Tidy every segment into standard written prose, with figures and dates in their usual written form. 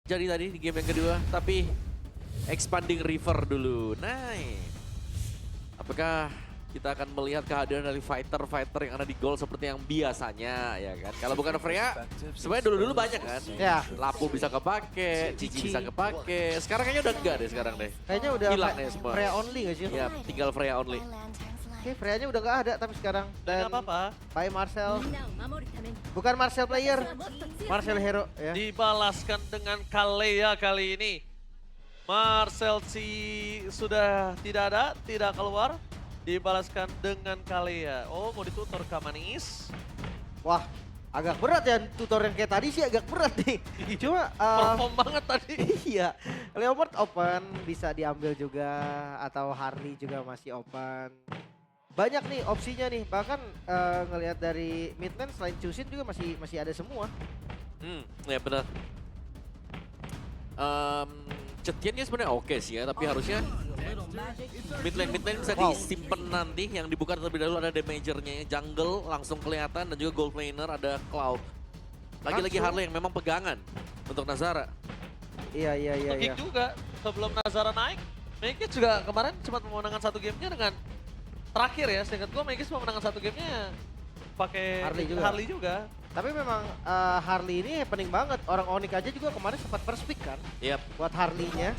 jadi tadi di game yang kedua, tapi expanding river dulu. Nice. Apakah kita akan melihat kehadiran dari fighter-fighter yang ada di goal seperti yang biasanya, ya kan? Kalau bukan Freya, sebenarnya dulu-dulu banyak kan? Ya. Lapu bisa kepake, Cici bisa kepake. Sekarang kayaknya udah enggak deh sekarang deh. Kayaknya udah Hilang deh semua. Freya only gak sih? Ya, tinggal Freya only. Oke, Freya-nya udah gak ada tapi sekarang. Dan Gak apa-apa. by Marcel. Bukan Marcel player, Marcel hero ya. Dibalaskan dengan Kalea kali ini. Marcel sudah tidak ada, tidak keluar. Dibalaskan dengan Kalea. Oh, mau ditutor Kamanis. Wah, agak berat ya tutor yang kayak tadi sih agak berat nih. Cuma Perform banget tadi. iya, Leomord open bisa diambil juga atau Harley juga masih open. Banyak nih opsinya nih, bahkan ngelihat dari mid lane selain Chusin juga masih ada semua. Ya benar. Cetiannya sebenarnya oke sih ya, tapi harusnya mid lane bisa disimpan nanti. Yang dibuka terlebih dahulu ada damagernya, jungle langsung kelihatan dan juga gold laner ada Cloud. Lagi-lagi Langsung. Harley yang memang pegangan untuk Nazara. Iya. Untuk Geek juga, sebelum Nazara naik, Megis juga kemarin sempat memenangkan satu gamenya dengan terakhir ya, seingat gua Megis memenangkan satu gamenya pakai Harley juga. juga. Tapi memang Harley ini happening banget. Orang Onyx aja juga kemarin sempat first pick kan Yap. buat Harley-nya.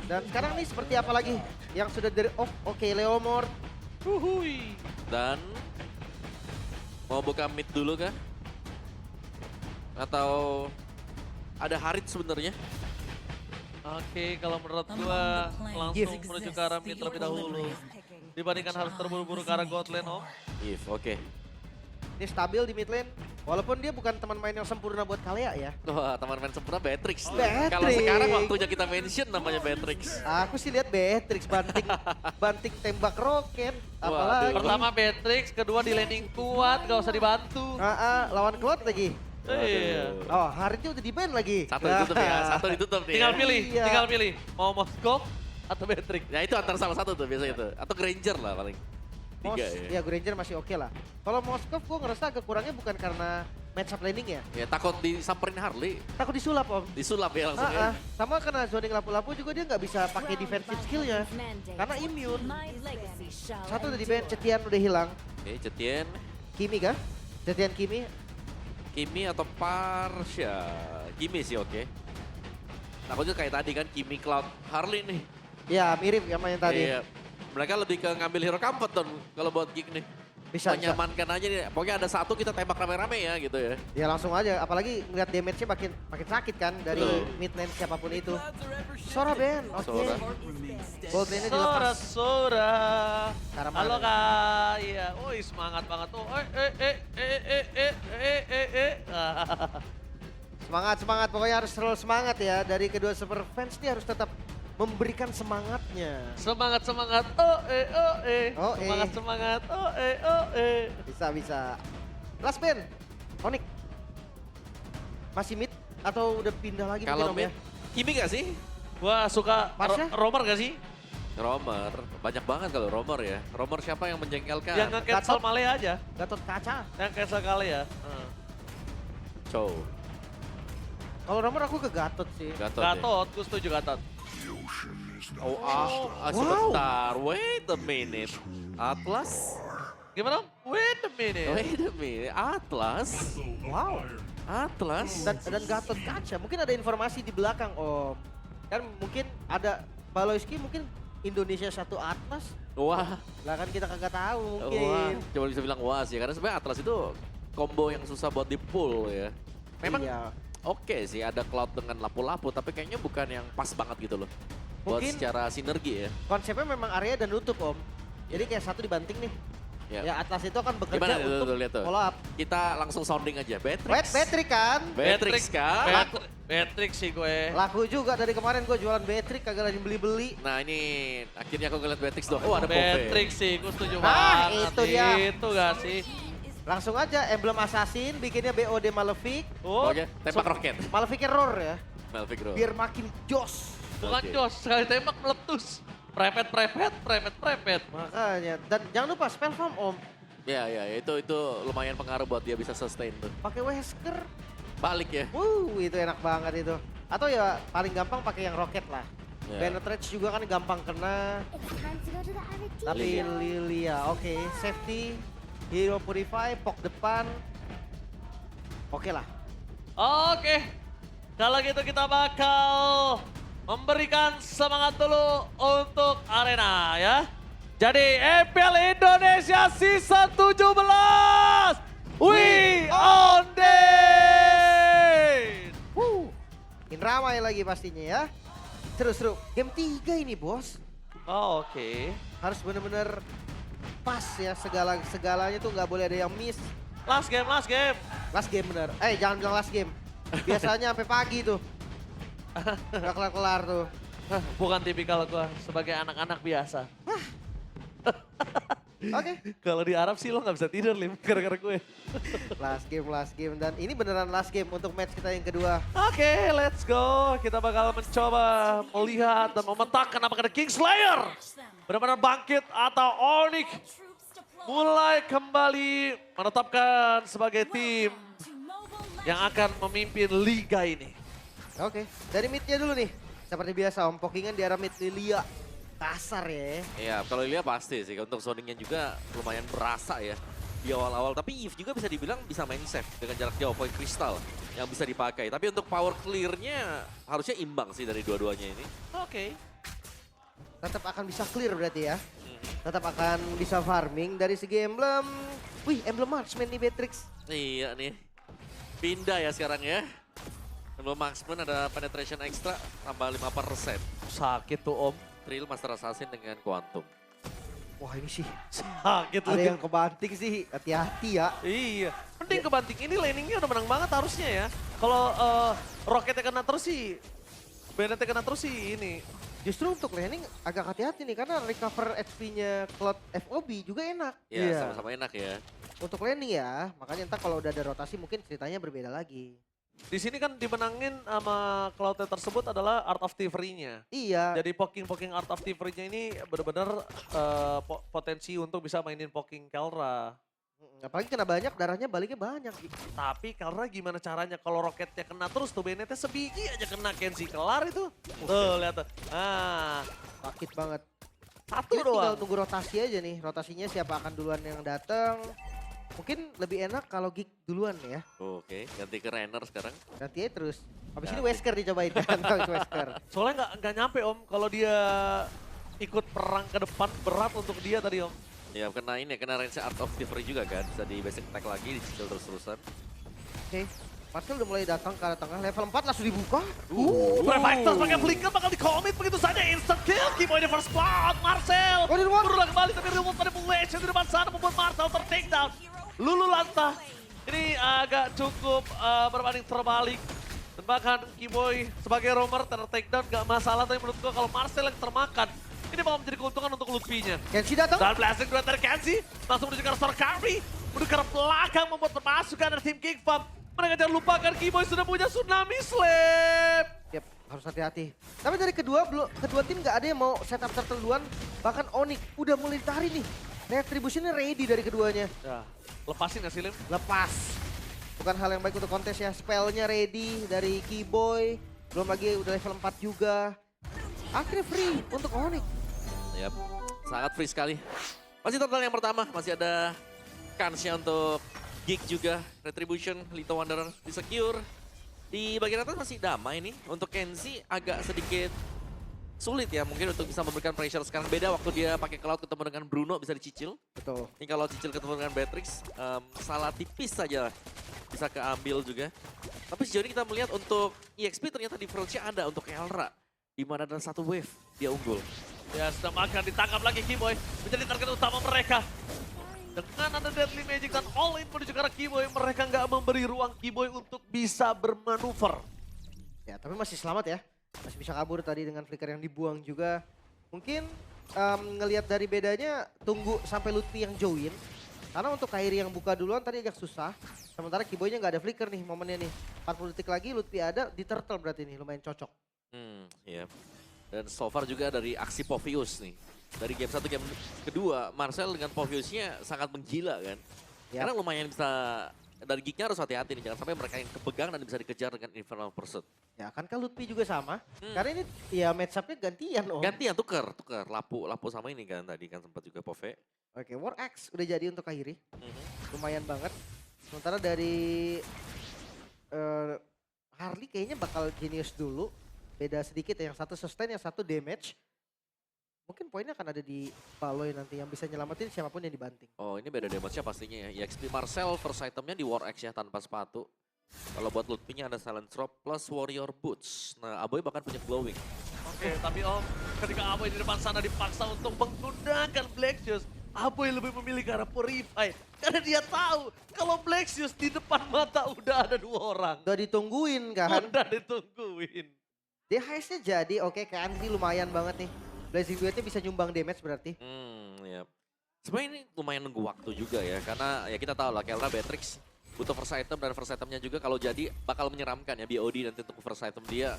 Dan sekarang nih seperti apa lagi yang sudah dari oke, Leomord. Huhui. Dan mau buka mid dulu kah? Atau ada Harit sebenarnya? Oke, kalau menurut gua langsung menuju ke arah mid terlebih dahulu. Dibandingkan harus terburu-buru ke arah god lane, Om. If, oke. Ini stabil di mid lane. Walaupun dia bukan teman main yang sempurna buat Kalea ya. Wah, teman main sempurna Beatrix. Beatrix. Kalau sekarang waktunya kita mention namanya Beatrix. Aku sih lihat Beatrix banting tembak roket. Apalagi. Pertama Beatrix, kedua di landing kuat, gak usah dibantu. Lawan Cloud lagi. Iya. Oh, Haritnya udah di-ban lagi. Satu ditutup ya, satu ditutup nih. Tinggal ya. pilih, Iya. tinggal pilih. Mau Moskov atau Beatrix. Ya itu antara salah satu tuh biasanya tuh. Atau Granger lah paling. Tiga ya. Ya Granger masih oke lah. Kalau Moskov gue ngerasa agak kurangnya bukan karena match up laning ya. Ya takut disamperin Harley, Takut disulap om. disulap ya langsung ya. Sama karena zoning lapu-lapu juga dia nggak bisa pakai defensive skillnya. Karena immune. Satu udah di-ban, Cetian udah hilang. Oke, Cetian, Kimi kah? Cetian Kimi. Kimi atau Parsha. Kimi sih oke. Takutnya kayak tadi kan Kimi Cloud Harley nih. Ya mirip sama yang tadi. Iya. Mereka lebih ke ngambil hero comfort tuh kalau buat Geek nih. Bisa. Menyamankan aja nih. Pokoknya ada satu kita tembak rame-rame ya gitu ya. Ya langsung aja, apalagi ngeliat damage-nya makin sakit kan dari Betul. mid lane siapapun itu. Sora Ben, oke. Sora. Gold lane-nya Sora, dilepas. Sora. Karamana. Halo Kak, iya. Wih semangat banget tuh. Semangat, pokoknya harus selalu semangat ya. Dari kedua super fans nih harus tetap memberikan semangatnya. Semangat, semangat. Oh, Semangat, semangat. Bisa. Last Ben, Onyx. Masih mid atau udah pindah lagi Kalau mungkin, Om, mid, Kimi gak sih? Gua suka Marsha? Romer gak sih? Romer, banyak banget kalau Romer ya. Romer siapa yang menjengkelkan? Yang nge-cancel Gatot. Male aja. Gatot kaca. Yang cancel kali ya. Chow, Kalau Romer aku ke Gatot sih. Gatot. Ya. Gatot, gue setuju Gatot. Sebentar, wait a minute. Atlas? Gimana? Wait a minute. Atlas? Wow. Atlas? Dan Gatot kaca. Mungkin ada informasi di belakang Om. Kan mungkin ada Baloyski mungkin Indonesia satu Atlas. Wah, Lah kan kita kagak tahu wah, mungkin. coba bisa bilang wah sih. Karena sebenarnya Atlas itu combo yang susah buat di pull ya. Memang Iya. oke sih ada Cloud dengan lapu-lapu, tapi kayaknya bukan yang pas banget gitu loh. Buat Mungkin- secara sinergi ya. Konsepnya memang area dan nutup Om. Jadi kayak satu dibanting nih. Ya. Ya Atlas itu akan bekerja Gimana tuh, untuk lihat tuh. follow up. Kita langsung sounding aja. Beatrix. Wait, Beatrix kan? Beatrix kan? Beatrix sih gue. Laku juga dari kemarin gue jualan Beatrix kagak lagi beli-beli. Nah ini akhirnya aku ngeliat Beatrix doang. Oh ada Pove. Beatrix sih, gue setuju Nah, banget. itu dia. Itu gak sih? Langsung aja emblem assassin bikinnya BOD Malefic. Oh, Oke, tembak roket. Maleficnya roar ya. Melvik Bro. Biar makin jos. bukan Oke. jos, sekali tembak meletus. Prepet. Makanya. Dan jangan lupa spell farm Om. Ya itu lumayan pengaruh buat dia bisa sustain tuh. Pakai Wesker. Balik ya. Itu enak banget itu. Atau ya paling gampang pakai yang roket lah. Ya. Penetrate juga kan gampang kena. Tapi Lilia, oke, safety, Hero Purify, pok depan. Oke lah. Oke, kalau gitu kita bakal memberikan semangat dulu untuk Arena ya. Jadi EPL Indonesia Season 17, we on it! Makin ramai lagi pastinya ya. Seru-seru. Game 3 ini bos. Oh, oke. Harus bener-bener pas ya segalanya tuh nggak boleh ada yang miss. Last game, last game. Last game bener. Jangan bilang last game. Biasanya sampai pagi tuh. Nggak kelar-kelar tuh. Bukan tipikal gua sebagai anak-anak biasa. Oke. Kalau di Arab sih lo nggak bisa tidur, Lim, gara-gara gue. Last game. Dan ini beneran last game untuk match kita yang kedua. Oke, let's go. Kita bakal mencoba melihat dan memetakan apakah ada Kingslayer benar-benar bangkit atau Onyx mulai kembali menetapkan sebagai tim yang akan memimpin liga ini. Oke. Dari midnya dulu nih. Seperti biasa Om Pokingan di arah mid Lilia. Kasar ya. Iya, kalau Lilia pasti sih. Untuk zoningnya juga lumayan berasa ya di awal-awal. Tapi Eve juga bisa dibilang bisa main safe dengan jarak jauh poin kristal yang bisa dipakai. Tapi untuk power clear-nya harusnya imbang sih dari dua-duanya ini. Oke. Tetap akan bisa clear berarti ya. Tetap akan bisa farming dari segi emblem. Wih, emblem marksman nih Beatrix. Iya nih. Pindah ya sekarang ya. Emblem marksman ada penetration extra tambah 5%. Sakit tuh, Om. Trill Master Assassin dengan Quantum. Wah ini sih. Sakit Ada tuh. yang kebanting sih. Hati-hati ya. Iya, mending kebanting ini laningnya udah menang banget harusnya ya. Kalau roketnya kena terus sih, Bennett kena terus sih ini. Justru untuk landing agak hati-hati nih. Karena recover HP-nya Cloud FOB juga enak. Ya Iya. sama-sama enak ya. Untuk landing ya. Makanya ntar kalau udah ada rotasi mungkin ceritanya berbeda lagi. Di sini kan dimenangin sama Cloudnya tersebut adalah Art of Thievery-nya. Iya. Jadi poking Art of Thievery-nya ini benar-benar potensi untuk bisa mainin poking Kelra. Apalagi kena banyak, darahnya baliknya banyak. Tapi Kelra gimana caranya kalau roketnya kena terus tuh Bennettnya sebiji aja kena Kenzie kelar itu. Tuh lihat tuh. Ah, Sakit banget. satu Ini tinggal doang. tunggu rotasi aja nih. Rotasinya siapa akan duluan yang datang. Mungkin lebih enak kalau Geek duluan ya. Oke, ganti ke Renner sekarang. Nanti aja terus. Habis ini Ganti. Wesker dicobain kan. Habis Wesker. Soalnya nggak nyampe Om kalau dia ikut perang ke depan berat untuk dia tadi Om. Ya kena ini ya, kena range Art of Thievery juga kan. Bisa di basic attack lagi, dicicil terus-terusan. Oke. Marcel udah mulai datang ke arah tengah. Level 4 langsung dibuka. Brave Fighters pakai flicker bakal di-commit begitu saja. Instant kill, Kimo ini first blood. Marcel Oh, di luar. berulang kembali tapi remove manipulation di depan sana membuat Marcel ter-takedown. Lulu Lanta ini agak cukup berbanding terbalik. Dan bahkan Kimoy sebagai roamer ter-takedown gak masalah. Tapi menurut gua kalau Marcel yang termakan, ini bakal menjadi keuntungan untuk Lutfi-nya. Kenshi datang. Dan blasting dua dari Kenzie, langsung menuju ke arah Sorkari, menuju ke arah belakang membuat pemasukan dari tim King Farm. Mereka jangan lupakan Kimoy sudah punya Tsunami Slap. Yap, harus hati-hati. Tapi dari kedua tim nggak ada yang mau setup turtle duluan. Bahkan Onyx udah mulai ditarik nih. Retributionnya ready dari keduanya. Ya, lepasin gak sih Lim? Lepas. Bukan hal yang baik untuk kontes ya. Spellnya ready dari Keyboy. Belum lagi udah level 4 juga. Akhirnya free untuk Onyx. Yap, sangat free sekali. Masih total yang pertama, masih ada kansnya untuk Geek juga. Retribution, Lito Wanderer di-secure. Di bagian atas masih damai nih. Untuk Kenzie agak sedikit sulit ya mungkin untuk bisa memberikan pressure sekarang. Beda waktu dia pakai Cloud ketemu dengan Bruno bisa dicicil. Betul. Ini kalau cicil ketemu dengan Beatrix, salah tipis saja bisa keambil juga. Tapi sejauh ini kita melihat untuk EXP ternyata difference-nya ada untuk Elra. Di mana dalam satu wave dia unggul. Ya, sudah makan ditangkap lagi Kimoy. Menjadi target utama mereka. Dengan ada Deadly Magic dan all in menuju ke arah Kimoy, mereka nggak memberi ruang Kimoy untuk bisa bermanuver. Ya, tapi masih selamat ya. Masih bisa kabur tadi dengan flicker yang dibuang juga. Mungkin ngelihat dari bedanya tunggu sampai Lutfi yang join. Karena untuk Kairi yang buka duluan tadi agak susah. Sementara Keyboy-nya nggak ada flicker nih momennya nih. 40 detik lagi Lutfi ada di turtle berarti nih lumayan cocok. Iya. Dan so far juga dari aksi Povius nih. Dari game 1 game kedua, Marcel dengan Poviusnya sangat menggila kan. Yap. Karena lumayan bisa dari Geeknya harus hati-hati nih, jangan sampai mereka yang kepegang dan bisa dikejar dengan Infernal Pursuit. Ya kan Lutfi juga sama. Karena ini ya match up-nya gantian Om. Gantian tuker, Lapu sama ini kan tadi kan sempat juga Pove. Oke, War Axe udah jadi untuk Kairi. Mhm. Lumayan banget. Sementara dari Harley kayaknya bakal genius dulu. Beda sedikit ya, yang satu sustain, yang satu damage. Mungkin poinnya akan ada di Baloy nanti yang bisa nyelamatin siapapun yang dibanting. Oh ini beda damage-nya pastinya ya. EXP Marcel first itemnya di War Axe ya tanpa sepatu. Kalau buat Lutfi-nya ada Silent Drop plus Warrior Boots. Nah Aboy bahkan punya Glowing. Oke, tapi Om, ketika Aboy di depan sana dipaksa untuk menggunakan Black Shoes, Aboy lebih memilih ke arah Purify. Karena dia tahu kalau Black Shoes di depan mata udah ada 2 orang. Udah ditungguin kan. Udah ditungguin. DHS-nya jadi oke, Kanzi lumayan banget nih. Blazing Duet-nya bisa nyumbang damage berarti. Ya. Sebenarnya ini lumayan nunggu waktu juga ya. Karena ya kita tahu lah Kelra Beatrix butuh first item dan first itemnya juga kalau jadi bakal menyeramkan ya BOD nanti untuk first item dia.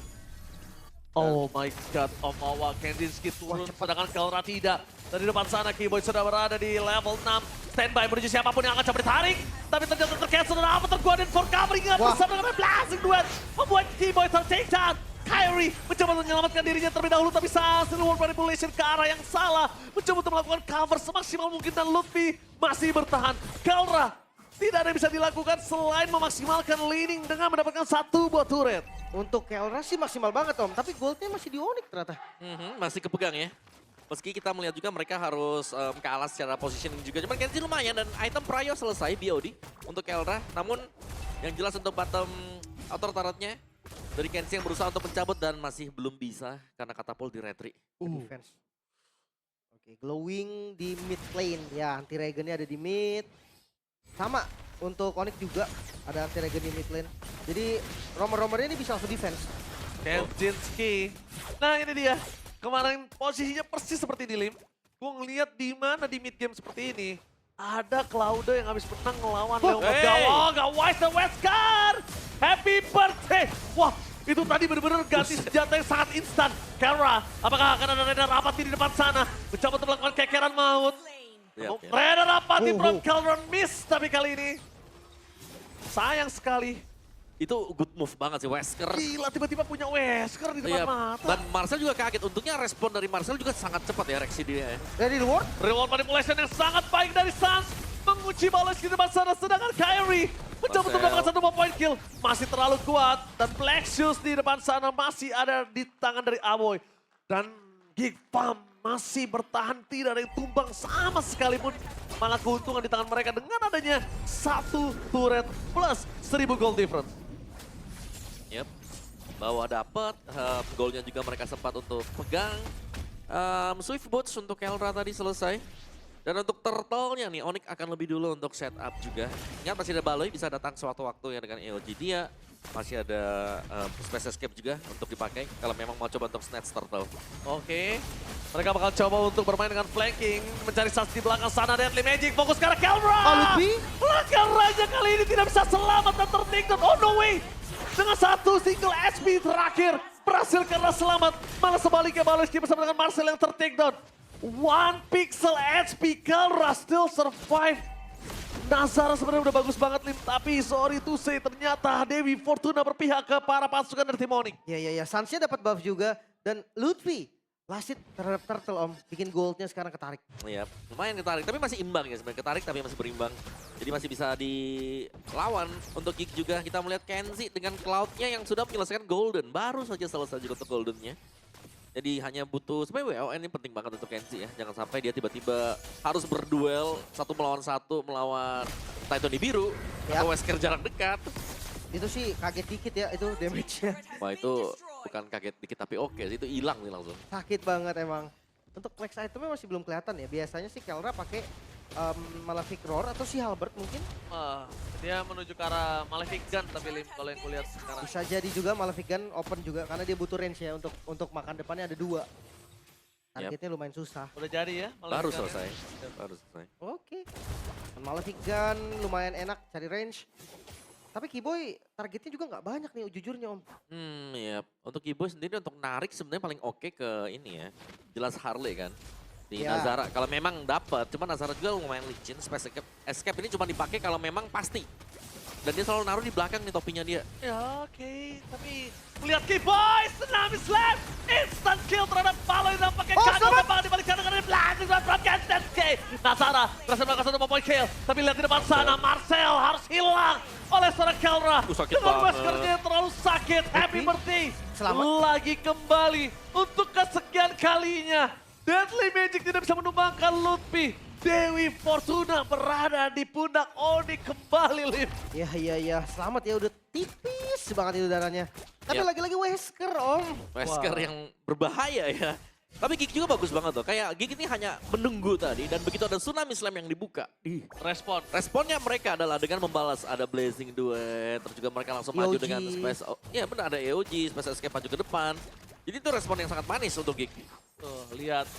Oh my god, Om Awa Kandinsky turun sedangkan Kelra tidak. Dari depan sana Keyboy sudah berada di level 6. Standby menuju siapapun yang akan coba ditarik. Tapi ternyata tercancel dan apa terguadin for covering bersama dengan Blazing Duet. Membuat Keyboy ter-take down. Kyrie mencoba menyelamatkan dirinya terlebih dahulu tapi saat reward manipulation ke arah yang salah. Mencoba untuk melakukan cover semaksimal mungkin dan Lutfi masih bertahan. Kelra tidak ada yang bisa dilakukan selain memaksimalkan leading dengan mendapatkan 1 buah turret. Untuk Kelra sih maksimal banget Om, tapi goldnya masih di Onyx ternyata. Masih kepegang ya. Meski kita melihat juga mereka harus kalah secara positioning juga. Cuman Kenzie lumayan dan item Prayo selesai BOD untuk Kelra. Namun yang jelas untuk bottom outer turretnya dari Kenzie yang berusaha untuk mencabut dan masih belum bisa karena katapult di retri. Defense. Oke, Glowing di mid lane. Ya, anti Regen-nya ada di mid. Sama untuk Onyx juga ada anti Regen di mid lane. Jadi romer-romernya ini bisa langsung defense. Kenzinski. Nah ini dia. Kemarin posisinya persis seperti di Lim. Gue ngeliat di mana di mid game seperti ini. Ada Clouda yang habis menang ngelawan Leomord. Oh, gak wise the Wesker. Happy birthday. Wah, itu tadi benar-benar ganti senjata yang sangat instan. Kelra, apakah akan ada Raider Apathy di depan sana? Mencoba untuk melakukan kekeran maut. Raider Apathy from Kelra miss, tapi kali ini sayang sekali. Itu good move banget sih Wesker. Gila, tiba-tiba punya Wesker di depan mata. Dan Marcel juga kaget. Untungnya respon dari Marcel juga sangat cepat ya reaksi dia ya. Dari reward? Reward manipulation yang sangat baik dari Sans. Menguji balas di depan sana, sedangkan Kyrie mencoba untuk mendapatkan 1 point kill. Masih terlalu kuat. Dan Black Shoes di depan sana masih ada di tangan dari Aboy. Dan Geek Farm masih bertahan, tidak ada yang tumbang sama sekalipun. Malah keuntungan di tangan mereka dengan adanya 1 turret plus 1000 gold difference. Yep. Bawa dapat, golnya juga mereka sempat untuk pegang. Swift Boots untuk Kelra tadi selesai. Dan untuk turtle-nya nih, Onyx akan lebih dulu untuk setup juga. Ingat masih ada Baloy, bisa datang suatu waktu ya dengan EOG dia. Masih ada Space Escape juga untuk dipakai kalau memang mau coba untuk snatch turtle. Oke, mereka bakal coba untuk bermain dengan flanking. Mencari Sans di belakang sana, Deadly Magic fokus ke arah Kelra. Lutfi? Kelra-nya kali ini tidak bisa selamat dan ter-take down. Oh no way! Dengan 1 single HP terakhir, berhasil karena selamat. Malah sebaliknya Baloyski bersama dengan Marcel yang ter-take down. 1 pixel HP, Kelra still survive. Nazara sebenarnya udah bagus banget Lim, tapi sorry to say ternyata Dewi Fortuna berpihak ke para pasukan dari tim Onyx. Ya. Sansnya dapat buff juga. Dan Lutfi, last hit terhadap Turtle Om. Bikin goldnya sekarang ketarik. Iya, lumayan ketarik, tapi masih imbang ya sebenarnya. Ketarik tapi masih berimbang. Jadi masih bisa dilawan. Untuk Geek juga kita melihat Kenzie dengan Cloud-nya yang sudah menyelesaikan Golden. Baru saja selesai juga untuk Golden-nya. Jadi hanya butuh, sebenarnya WON ini penting banget untuk Kenzie ya. Jangan sampai dia tiba-tiba harus berduel 1 melawan 1 melawan Titani Biru. Ya. Atau Wesker jarak dekat. Itu sih kaget dikit ya itu damage-nya. Wah itu bukan kaget dikit tapi oke sih, itu hilang nih langsung. Sakit banget emang. Untuk next itemnya masih belum kelihatan ya. Biasanya sih Kelra pakai Malefic Roar atau si Halberd mungkin. Dia menuju ke arah Malefic Gun tapi Lim kalau yang kulihat sekarang. Bisa jadi juga Malefic Gun open juga karena dia butuh range ya untuk makan depannya ada 2. Targetnya lumayan susah. Udah jadi ya? Baru selesai. Baru selesai. Oke. Dan Malefic Gun lumayan enak cari range. Tapi Keyboy targetnya juga nggak banyak nih jujurnya Om. Iya. Untuk Keyboy sendiri untuk narik sebenarnya paling oke ke ini ya. Jelas Harley kan. Di Ya. Nazara. Kalau memang dapat, cuman Nazara juga lumayan licin. Space Escape ini cuma dipakai kalau memang pasti. Dan dia selalu naruh di belakang nih topinya dia. Ya oke, tapi melihat Key Boys, Tsunami Slam, instant kill terhadap Palo yang pakai Oh, kagum selamat! terbang di balik sana dari belakang dan from Gansden K. Nazara berhasil melakukan satu point kill, tapi lihat di depan sana Marcel harus hilang oleh seorang Kelra. Sakit Dengan banget. maskernya yang terlalu sakit, happy birthday. Selamat. Lagi kembali untuk kesekian kalinya. Deadly Magic tidak bisa menumbangkan Lutfi. Dewi Fortuna berada di pundak Oni kembali, Lim. Iya. Selamat ya, udah tipis banget itu darahnya. Tapi Yap. lagi-lagi Wesker, Om. Wesker Wah. yang berbahaya ya. Tapi Gig juga bagus banget tuh. Kayak Gig ini hanya menunggu tadi dan begitu ada Tsunami Slam yang dibuka. Respon. Responnya mereka adalah dengan membalas ada Blazing Duet, terus juga mereka langsung maju EOG. dengan Space. Ya benar ada EOG, Space Escape maju ke depan. Jadi itu respon yang sangat manis untuk Gig. Tuh, lihat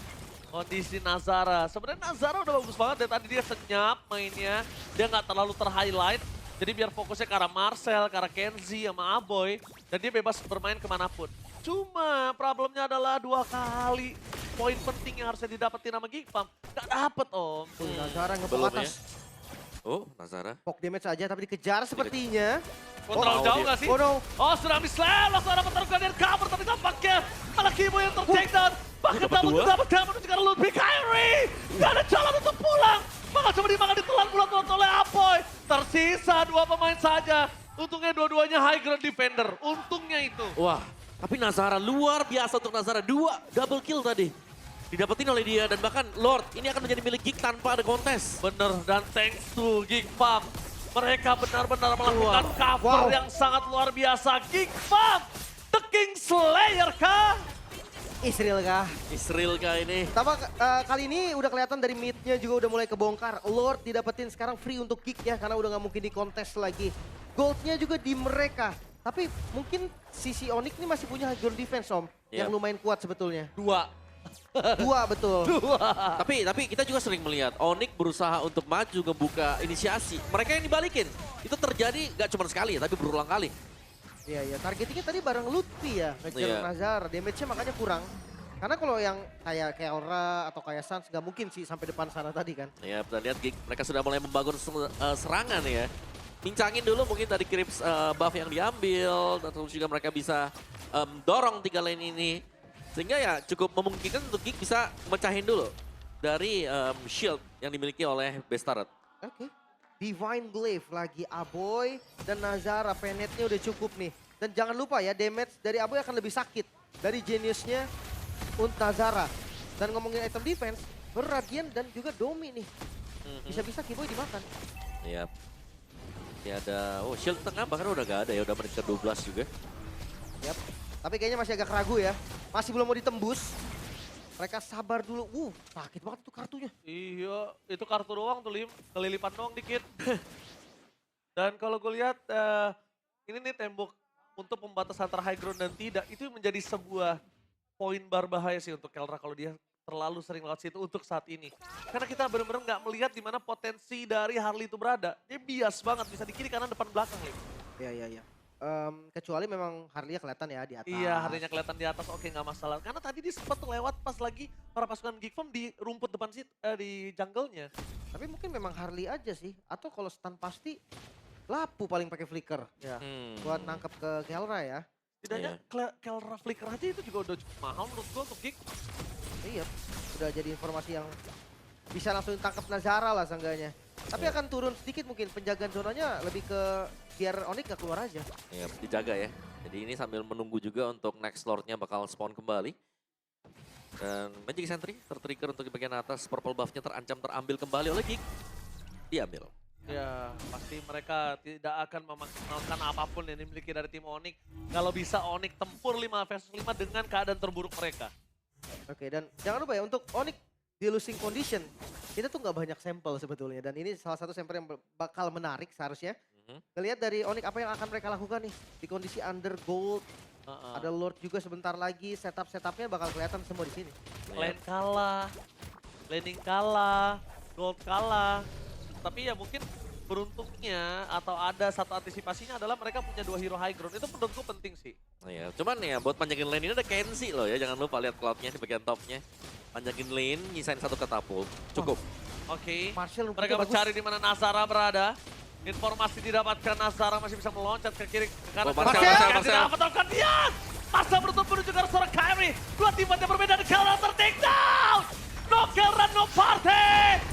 kondisi Nazara. Sebenarnya Nazara udah bagus banget dari tadi dia senyap mainnya. Dia nggak terlalu ter-highlight. Jadi biar fokusnya ke arah Marcel, ke arah Kenzie sama Aboy. Dan dia bebas bermain kemanapun. Cuma problemnya adalah 2 kali poin penting yang harusnya didapetin sama Geekfam. Nggak dapet, Om. Tuh, Nazara ngebom Belum ya. atas. Oh, Nazara. Poke damage aja tapi dikejar sepertinya. Oh, terlalu Oh, jauh dia- nggak sih? Oh no. Oh, Tsunami Slam. Langsung ada pertarungan dan cover. Tapi tampaknya malah Kimo yang ter-take down. Bahkan dapat dapat dua. dapat damage juga Ludwig Kyrie. Gak ada jalan untuk pulang. Malah cuma dimakan ditelan bulat-bulat oleh Apoy. Tersisa 2 pemain saja. Untungnya dua-duanya high ground defender. Untungnya itu. Wah, tapi Nazara luar biasa untuk Nazara. 2 double kill tadi. Didapetin oleh dia dan bahkan Lord ini akan menjadi milik Gig tanpa ada kontes. Bener, dan thanks to Geekfam. Mereka benar-benar melakukan cover Wow. yang sangat luar biasa. Geekfam, The King Slayer kah? Israel kah? Israel kah ini? Pertama kali ini udah kelihatan dari mid-nya juga udah mulai kebongkar. Lord didapetin sekarang free untuk Geek ya karena udah nggak mungkin dikontes lagi. Goldnya juga di mereka. Tapi mungkin sisi Onyx ini masih punya high ground defense Om. Yang Yap. lumayan kuat sebetulnya. 2. 2 betul. Tapi kita juga sering melihat Onyx berusaha untuk maju ngebuka inisiasi. Mereka yang dibalikin. Itu terjadi gak cuma sekali tapi berulang kali. Iya, targetingnya tadi bareng Lutfi ya, ngejar Iya. Nazar. Damage-nya makanya kurang. Karena kalau yang kayak Kelra atau kayak Sans nggak mungkin sih sampai depan sana tadi kan. Ya, kita lihat Gig, mereka sudah mulai membangun serangan ya. Bincangin dulu mungkin dari Crips buff yang diambil, dan terus juga mereka bisa dorong 3 lane ini. Sehingga ya cukup memungkinkan untuk Gig bisa mecahin dulu dari shield yang dimiliki oleh Bestaret. Oke. Divine Glaive lagi Aboy dan Nazara, penetnya udah cukup nih. Dan jangan lupa ya, damage dari Aboy akan lebih sakit dari Geniusnya untuk Nazara. Dan ngomongin item defense, Radiant dan juga Domi nih. Bisa-bisa Kiboy dimakan. Iya. Ya ada, oh shield tengah bahkan udah gak ada ya, udah menit ke-12 juga. Yap. Tapi kayaknya masih agak ragu ya. Masih belum mau ditembus. Mereka sabar dulu. Sakit banget tuh kartunya. Iya, itu kartu doang tuh, Lim. Kelilipan doang dikit. Dan kalau gue lihat, ini nih tembok untuk pembatas antara high ground dan tidak, itu menjadi sebuah poin berbahaya sih untuk Kelra kalau dia terlalu sering lewat situ untuk saat ini. Karena kita benar-benar nggak melihat di mana potensi dari Harley itu berada. Dia bias banget, bisa di kiri, kanan, depan, belakang, Lim. Iya. Kecuali memang Harley kelihatan ya di atas. Iya, Harley-nya kelihatan di atas, oke nggak masalah. Karena tadi dia sempat lewat pas lagi para pasukan Geekfam di rumput depan di jungle-nya. Tapi mungkin memang Harley aja sih. Atau kalau stun pasti Lapu paling pakai flicker. Ya. Buat nangkep ke Kelra ya. Setidaknya Kelra Flicker aja itu juga udah cukup mahal menurut gua untuk Geek. Iya, udah jadi informasi yang bisa langsung tangkap Nazara lah seenggaknya. Tapi akan turun sedikit mungkin penjagaan zonanya lebih ke biar Onyx gak keluar aja. Ya, dijaga ya. Jadi ini sambil menunggu juga untuk next lordnya bakal spawn kembali. Dan Magic Sentry tertrigger untuk di bagian atas. Purple buffnya terancam terambil kembali oleh Gig. Diambil. Ya, pasti mereka tidak akan memaksimalkan apapun yang dimiliki dari tim Onyx. Kalau bisa Onyx tempur 5 versus 5 dengan keadaan terburuk mereka. Oke, dan jangan lupa ya untuk Onyx di losing condition, kita tuh nggak banyak sampel sebetulnya. Dan ini salah satu sampel yang bakal menarik seharusnya. Ngelihat dari Onyx apa yang akan mereka lakukan nih. Di kondisi under gold, ada Lord juga sebentar lagi, setupnya bakal kelihatan semua di sini. Lane kalah, laning kalah, gold kalah. Tapi ya mungkin beruntungnya atau ada satu antisipasinya adalah mereka punya 2 hero high ground. Itu menurutku penting sih. Ya, cuman ya buat panjangin lane ini ada Kenzie loh ya. Jangan lupa lihat cloudnya di bagian topnya. Panjangin lane, nyisain 1 katapult. Cukup. Oke. Marshall Mereka mencari di mana Nazara berada. Informasi didapatkan, Nazara masih bisa meloncat ke kiri, ke kanan. Oh, Marcel, Tidak dapat dia. Marcel beruntung menuju ke arah seorang Kyrie. Dua timnya berbeda dan Kelra ter-take down. No Kelra, no party.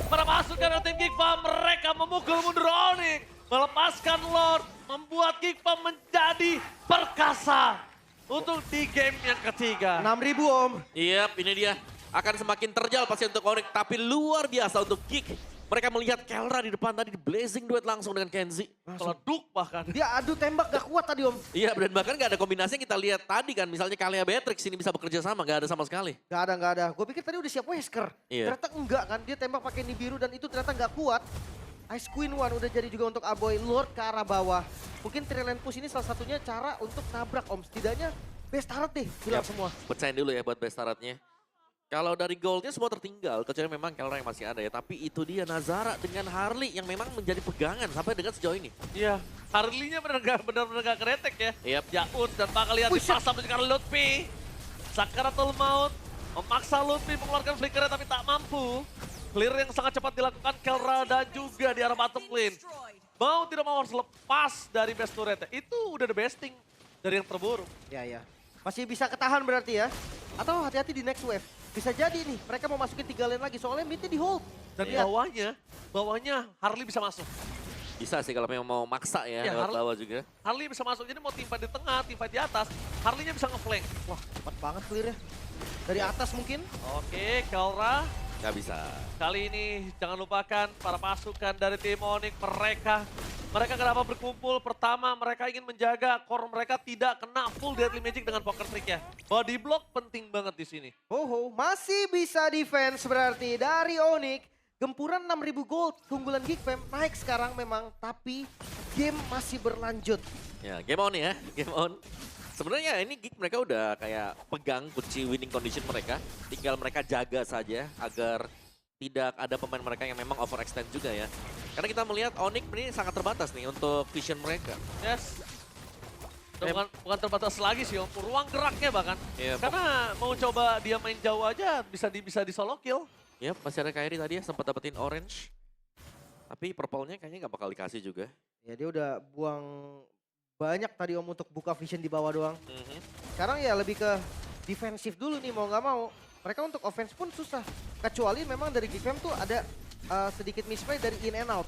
Para masuk ke tim Geekfam, mereka memukul mundur Onyx. Melepaskan Lord, membuat Geekfam menjadi perkasa. Untuk di game yang ketiga. 6.000 Om. Iya, ini dia. Akan semakin terjal pasti untuk Onyx, tapi luar biasa untuk Geek. Mereka melihat Kelra di depan tadi, blazing duet langsung dengan Kenzie. Meleduk bahkan. Dia adu tembak gak kuat tadi Om. Iya, dan bahkan gak ada kombinasi yang kita lihat tadi kan. Misalnya Kalia Beatrix ini bisa bekerja sama, gak ada sama sekali. Gak ada. Gue pikir tadi udah siap Wesker. Iya. Ternyata enggak kan, dia tembak pakai Nibiru dan itu ternyata nggak kuat. Ice Queen One udah jadi juga untuk Aboy Lord ke arah bawah. Mungkin Trillian Push ini salah satunya cara untuk nabrak Om. Setidaknya best turret deh, hilang semua. Pecahin dulu ya buat best turret-nya. Kalau dari goldnya semua tertinggal, kecuali memang Kelra yang masih ada ya. Tapi itu dia Nazara dengan Harley yang memang menjadi pegangan sampai dengan sejauh ini. Iya, Harley-nya benar-benar gak keretek ya. Yap. Yaun dan bakal lihat dipasang menunjukkan Lutfi. Sakaratul Maut memaksa Lutfi mengeluarkan flickernya tapi tak mampu. Clear yang sangat cepat dilakukan Kelra dan juga di arah bottom lane. Mau tidak mau harus lepas dari best turret. Itu udah the besting dari yang terburuk. Ya. Masih bisa ketahan berarti ya. Atau hati-hati di next wave. Bisa jadi nih, mereka mau masukin 3 lane lagi. Soalnya midnya di hold. Dan Lihat. bawahnya Harley bisa masuk. Bisa sih kalau memang mau maksa ya, Ya, lewat bawah juga. Harley bisa masuk, jadi mau timpa di tengah, timpa di atas. Harley-nya bisa ngeflank. Wah, cepat banget clear-nya. Dari atas mungkin. Oke, Kelra. Gak bisa. Kali ini jangan lupakan para pasukan dari tim Onyx, mereka kenapa berkumpul? Pertama, mereka ingin menjaga core mereka tidak kena full deadly magic dengan poker trick ya. Body block penting banget di sini. Masih bisa defense berarti dari Onyx. Gempuran 6.000 gold, keunggulan Geekfam naik sekarang memang, tapi game masih berlanjut. Ya, game on ya, game on. Sebenarnya ini Geek mereka udah kayak pegang kunci winning condition mereka. Tinggal mereka jaga saja agar tidak ada pemain mereka yang memang overextend juga ya. Karena kita melihat Onyx ini sangat terbatas nih untuk vision mereka. Yes. Bukan terbatas lagi sih Om, ruang geraknya bahkan. Iya, Karena mau coba dia main jauh aja bisa di solo kill. ya masih ada Kyrie tadi ya sempat dapetin orange. Tapi purple-nya kayaknya nggak bakal dikasih juga. Ya dia udah buang banyak tadi Om untuk buka vision di bawah doang. Mhm. Sekarang ya lebih ke defensif dulu nih mau nggak mau. Mereka untuk offense pun susah. Kecuali memang dari Geekfam tuh ada sedikit misplay dari in and out.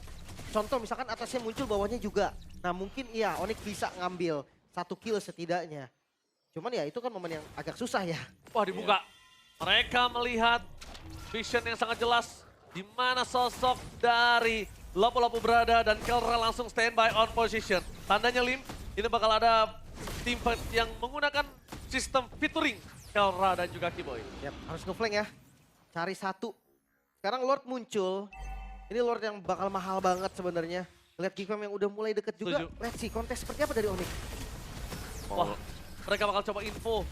Contoh misalkan atasnya muncul bawahnya juga. Nah mungkin iya Onyx bisa ngambil 1 kill setidaknya. Cuman ya itu kan momen yang agak susah ya. Wah dibuka. Mereka melihat vision yang sangat jelas di mana sosok dari Lapu-Lapu berada dan Kelra langsung standby on position. Tandanya Lim, ini bakal ada tim fight yang menggunakan sistem featuring Kelra dan juga Kiboy. Yap, harus ngeflank ya. Cari satu. Sekarang Lord muncul. Ini Lord yang bakal mahal banget sebenarnya. Lihat Geekfam yang udah mulai deket juga. Setuju. Let's see kontes seperti apa dari Onyx. Wah, mereka bakal coba info.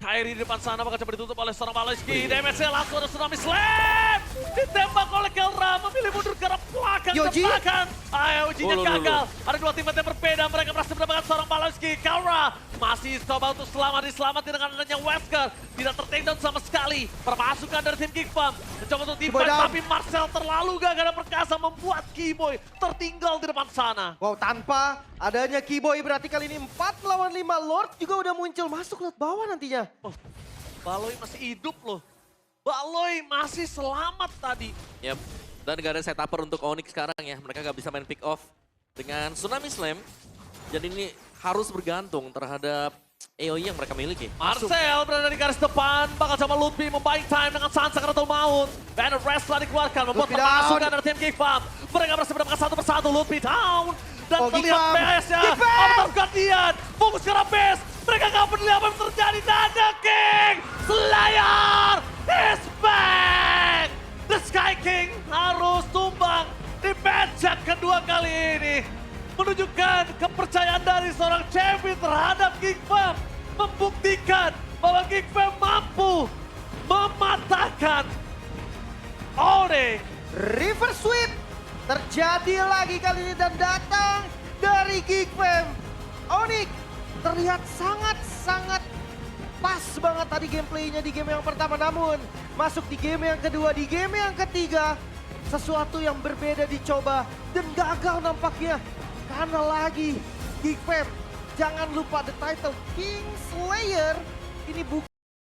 Kyrie di depan sana bakal coba ditutup oleh seorang Baloski. Damage-nya langsung ada Tsunami Slam. Ditembak oleh Kelra, memilih mundur ke arah belakang. Yoji? Ke belakang. Ayo, ujinya Loh. gagal. Ada dua tim yang berbeda. Mereka berhasil mendapatkan seorang Baloski. Kelra masih coba untuk diselamatkan dengan adanya Wesker. Tidak ter-takedown sama sekali. Permasukan dari tim Geekfam. Mencoba untuk Kiboy defense, down. tapi Marcel terlalu gagal dan perkasa membuat Kiboy tertinggal di depan sana. Wow, tanpa adanya Kiboy berarti kali ini 4 lawan 5. Lord juga udah muncul masuk lewat bawah nantinya. Oh, Baloy masih hidup loh. Baloy masih selamat tadi. Yap. Dan gak ada setupper untuk Onyx sekarang ya. Mereka gak bisa main pick off dengan Tsunami Slam. Jadi ini harus bergantung terhadap AoE yang mereka miliki. Marcel berada di garis depan, bakal coba Lutfi membuying time dengan Sansa atau Maut. Banner Rest telah dikeluarkan, membuat Lutfi pemasukan down. dari tim Geekfam. Mereka berhasil mendapatkan satu persatu, Lutfi down. Dan Oh, terlihat Geekfam. PS-nya, Geekfam. Out of Guardian, fokus ke arah base. Mereka gak peduli apa yang terjadi, dan The King Slayer is back. The Sky King harus tumbang di match kedua kali ini. Menunjukkan kepercayaan dari seorang champion terhadap Geekfam. Membuktikan bahwa Geekfam mampu mematahkan Onyx. River Sweep terjadi lagi kali ini dan datang dari Geekfam. Onyx terlihat sangat-sangat pas banget tadi gameplaynya di game yang pertama. Namun masuk di game yang kedua, di game yang ketiga sesuatu yang berbeda dicoba dan gagal nampaknya. Karena lagi Geek Fam, jangan lupa the title King Slayer. Ini bukan